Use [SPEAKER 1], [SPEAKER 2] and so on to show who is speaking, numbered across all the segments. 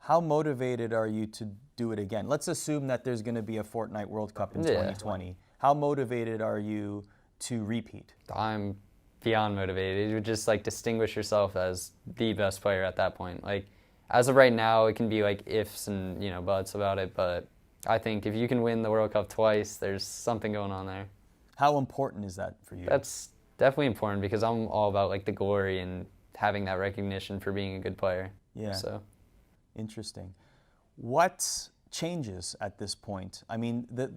[SPEAKER 1] How motivated are you to do it again? Let's assume that there's going to be a Fortnite World Cup in 2020. How motivated are you to repeat?
[SPEAKER 2] I'm beyond motivated. You would just like distinguish yourself as the best player at that point. Like as of right now, it can be like ifs and buts about it, but I think if you can win the World Cup twice, there's something going on there.
[SPEAKER 1] How important is that for you?
[SPEAKER 2] That's definitely important because I'm all about like the glory and having that recognition for being a good player.
[SPEAKER 1] Yeah.
[SPEAKER 2] So
[SPEAKER 1] interesting. What changes at this point? I mean, the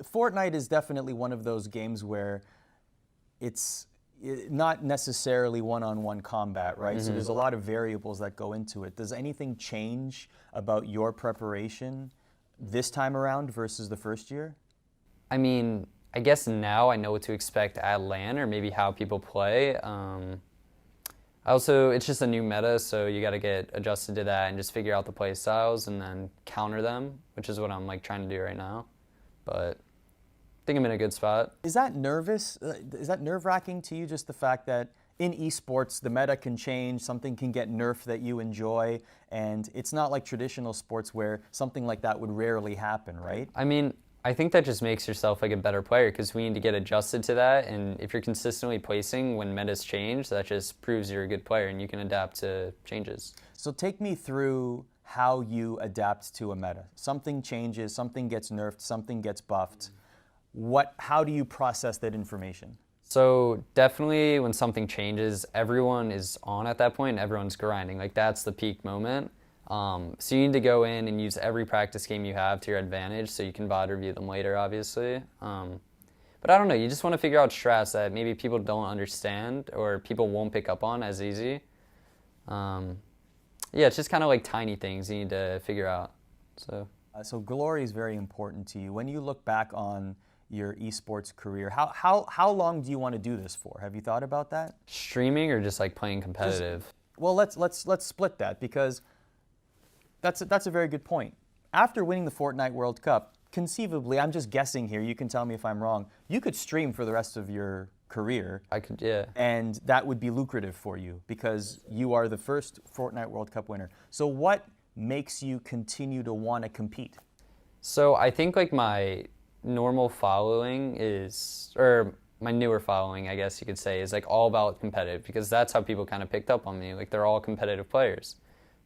[SPEAKER 1] Fortnite is definitely one of those games where it's not necessarily one-on-one combat, right? So there's a lot of variables that go into it. Does anything change about your preparation this time around versus the first year?
[SPEAKER 2] I mean, I guess now I know what to expect at LAN or maybe how people play. Also, it's just a new meta, so you got to get adjusted to that and just figure out the play styles and then counter them, which is what I'm like trying to do right now. But I think I'm in a good spot.
[SPEAKER 1] Is that nervous? Is that nerve-wracking to you, just the fact that in esports, the meta can change, something can get nerfed that you enjoy, and it's not like traditional sports where something like that would rarely happen, right?
[SPEAKER 2] I mean, I think that just makes yourself like a better player because we need to get adjusted to that, and if you're consistently placing when metas change, that just proves you're a good player and you can adapt to changes.
[SPEAKER 1] So take me through how you adapt to a meta. Something changes, something gets nerfed, something gets buffed. How do you process that information?
[SPEAKER 2] So definitely when something changes, everyone is on at that point and everyone's grinding. Like that's the peak moment. So you need to go in and use every practice game you have to your advantage so you can VOD review them later, obviously. But I don't know, you just want to figure out strats that maybe people don't understand or people won't pick up on as easy. Yeah, it's just kind of like tiny things you need to figure out.
[SPEAKER 1] So glory is very important to you. When you look back on your esports career, how long do you want to do this for? Have you thought about that?
[SPEAKER 2] Streaming or just like playing competitive?
[SPEAKER 1] Well, let's split that because that's a very good point. After winning the Fortnite World Cup, conceivably, I'm just guessing here, you can tell me if I'm wrong, you could stream for the rest of your career.
[SPEAKER 2] I could, yeah.
[SPEAKER 1] And that would be lucrative for you because you are the first Fortnite World Cup winner. So what makes you continue to want to compete?
[SPEAKER 2] So I think like my normal following is, or my newer following, I guess you could say, is like all about competitive because that's how people kind of picked up on me. Like they're all competitive players.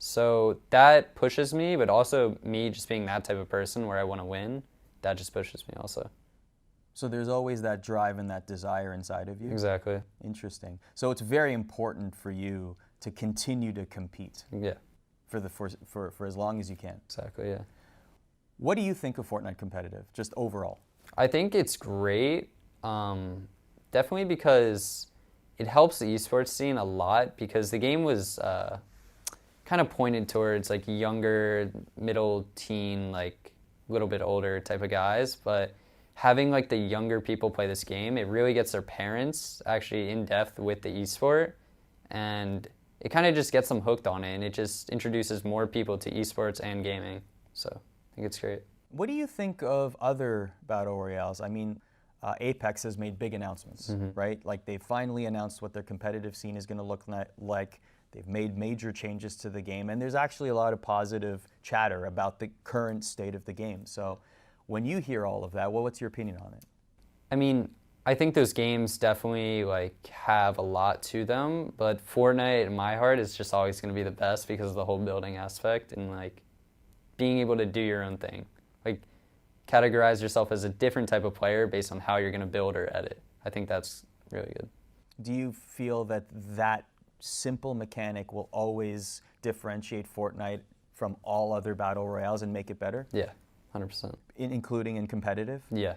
[SPEAKER 2] So that pushes me, but also me just being that type of person where I want to win, that just pushes me also.
[SPEAKER 1] So there's always that drive and that desire inside of you?
[SPEAKER 2] Exactly.
[SPEAKER 1] Interesting. So it's very important for you to continue to compete.
[SPEAKER 2] Yeah.
[SPEAKER 1] For as long as you can.
[SPEAKER 2] Exactly, yeah.
[SPEAKER 1] What do you think of Fortnite competitive, just overall?
[SPEAKER 2] I think it's great, definitely because it helps the esports scene a lot because the game was kind of pointed towards like younger, middle teen, like a little bit older type of guys, but having like the younger people play this game, it really gets their parents actually in depth with the esport, and it kind of just gets them hooked on it, and it just introduces more people to esports and gaming. So I think it's great.
[SPEAKER 1] What do you think of other battle royales? I mean, Apex has made big announcements, right? Like they finally announced what their competitive scene is going to look like. They've made major changes to the game, and there's actually a lot of positive chatter about the current state of the game. So when you hear all of that, well, what's your opinion on it?
[SPEAKER 2] I mean, I think those games definitely like have a lot to them, but Fortnite in my heart is just always going to be the best because of the whole building aspect and like being able to do your own thing. Like categorize yourself as a different type of player based on how you're going to build or edit. I think that's really good.
[SPEAKER 1] Do you feel that that simple mechanic will always differentiate Fortnite from all other battle royales and make it better?
[SPEAKER 2] Yeah, 100%.
[SPEAKER 1] Including in competitive?
[SPEAKER 2] Yeah.